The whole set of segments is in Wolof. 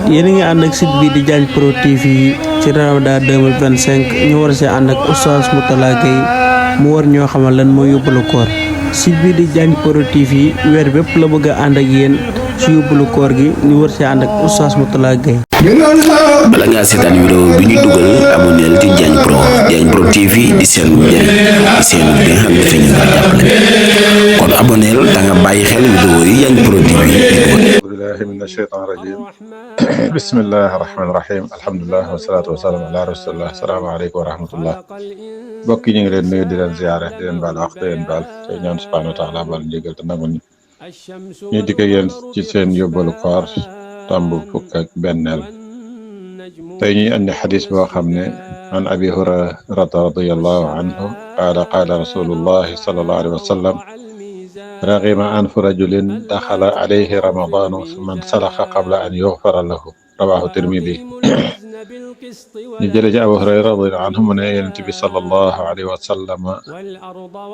yéen a ngi ànd ak site bi di Diagne Pro TV ci Ramadan 2025 ñu war see ànd ak Oustaz Mourtalla Gueye mu war ñoo xamal lan mooy yóbbalu koor. site bi di Diagne Pro TV weer bépp la bëgg a ànd ak yéen ci yóbbalu koor gi ñu war see ànd ak Oustaz Mourtalla Gueye. bala ngaa seetaan vidéo bi ñu dugal abonneel ci Diagne Pro TV di seen njëriñ di seen bi nga xam ne dafa ñu nga jàppale kon abonneel da nga bàyyi xel vidéo yi Diagne Pro TV di dugal. billahi min ashaytan rajim bismillahi rahmani rahim alhamdulilah wasalaatu wasalaam ala rasulillah asalaamaaleykum wa rahmatullah mbokk yi ñu ngi leen nuyu di leen ziyaare di leen baal wax di leen baal te ñaan subhanahu wa taala baal njëgal te nangul ñu dikk ak yéen ci seen yóbbalu koor tomb fukk ak benneel tey ñuy andi xadis boo xam ne an abi hurayrata radiyallahu anhu qaala qaala rasulullahi sallallahu alayhi wa sallam raghima anfu rajulin daxala alayhi ramadanu man salaxa qabla an yughfara lahu rawahu tirmidi ñu jële ci abu hurayra radiyallahu anhu mu ne yonent bi sallallahu alayhi wa sallam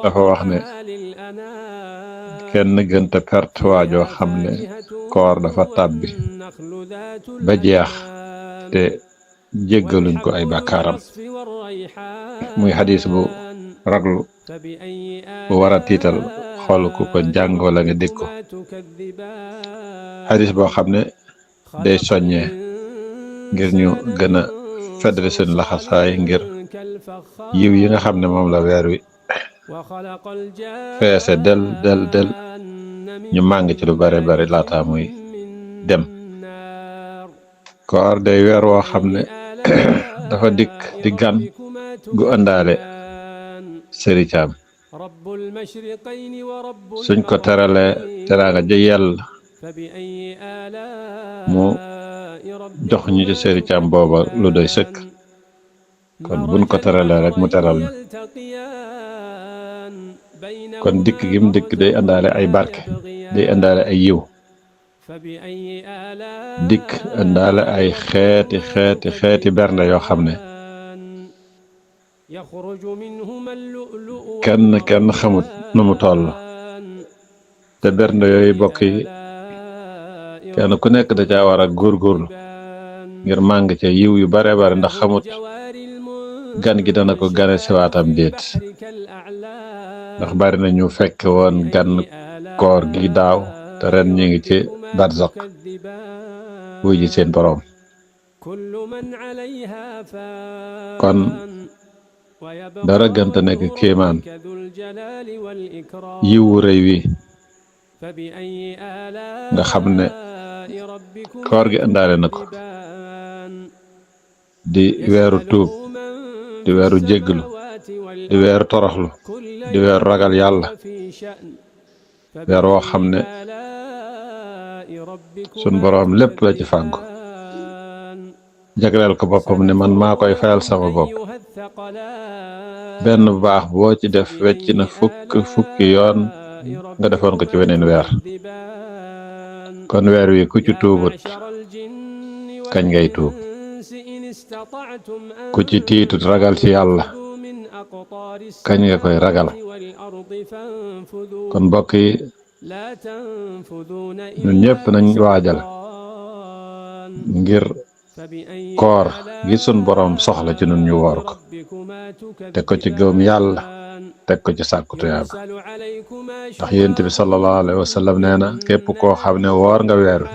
dafa wax ne kenn gënta perte waajoo xam ne koor dafa tàbbi ba jeex te jéggaluñ ko ay bàkkaaram muy xadis bu raglu bu war a tiital xool ku ko jàng wala nga dégg ko xadis boo xam ne day soññee ngir ñu gën a feddali seen laxasaay ngir yiw yi nga xam ne moom la weer wi feese del ñu màng ci lu bare bari laata muy dem koor day weer woo xam ne dafa dikk di gan gu ëndaale sëri caam suñ ko teralee teraanga ja yàlla mu jox ñu ci sëri caam booba lu doy sëkk kon buñ ko teralee rek mu teral na kon dikk gi mu dikk day ëndaale ay barke day ëndaale ay yiw dikk ëndaale ay xeeti bernde yoo xam ne kenn xamut nu mu toll te bernde yooyu bokk yi kenn ku nekk da caa war a góorgóorlu ngir màng ca yiw yu bare bare ndax xamut gan gi dana ko gane siwaatam déet ndax bari na ñu fekk woon gan koor gi daaw te ren ñu ngi ci barzak wuy ji seen boroom kon dara gënta nekk kéemaan yiwu rëy wi nga xam ne koor gi indaale na ko di weeru tuub di weeru jégglu di weeru toroxlu di weeru ragal yàlla weer woo xam ne sun boroom lépp la ci fàggu jagleel ko boppam ne man maa koy fayal sama bopp benn bu baax boo ci def wecc na fukki yoon nga defoon ko ci weneen weer kon weer wi ku ci tuubut kañ ngay tuub ku ci tiitut ragal ci yàlla kañ nga koy ragal kon mbokk yi ñun ñëpp nañ waajal ngir koor gi sun boroom soxla ci nun ñu woor ko teg ko ci gëm yàlla teg ko ci sàkku tuyaaba ndax yonent bi sallallahu alayhi wa sallam nee na képp koo xam ne woor nga weer wi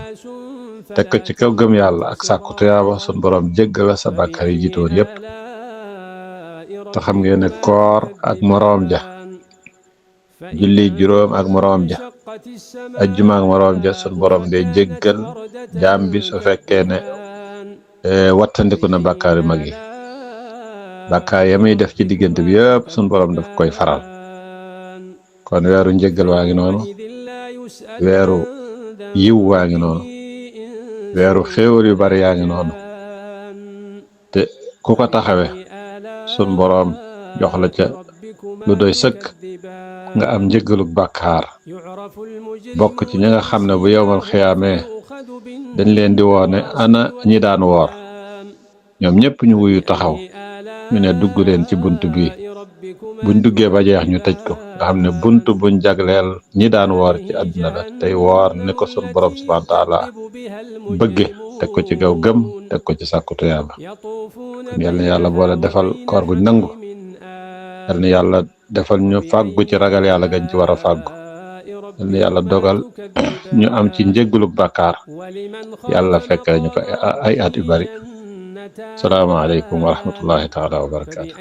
teg ko ci kaw gëm yàlla ak sàkku tuyaaba sun boroom jéggal la sa bàkkaar yi jiitoon yépp te xam ngeen ne koor ak moroom ja julli juróom ak moroom ja ajjuma ak moroom ja sun boroom day jéggal jaam bi su fekkee ne wattandiku na bàkkaar yu mag yi bàkkaar ya muy def ci diggante bi yëpp sun boroom daf koy faral kon weeru njéggal waa ngi noonu weeru yiw waa ngi noonu weeru xéewal yu bari yaa ngi noonu te ku ko taxawe sun boroom jox la ca lu doy sëkk nga am njéggaluk bàkkaar bokk ci ñi nga xam ne bu yowmal xiyaamee dañ leen di woone ana ñi daan woor ñoom ñëpp ñu wuyu taxaw ñu ne dugg leen ci bunt bi buñ duggee ba jeex ñu tëj ko nga xam ne bunt buñ jagleel ñi daan woor ci àdduna la tey woor ni ko sun borom subhanahu wa taala bëgge teg ko ci gaw gëm teg ko ci sàkku tuyaaba kon yal na yàlla boole defal koor gu nangu yal na yàlla defal ñu fàggu ci ragal yàlla gañ ci war a fàggu yal na yàlla dogal ñu am ci njéggalu bàkkaar yàlla fekk ñu ko ay at yu bari salaamaaleykum wa rahmatullahi taala wa barakaatu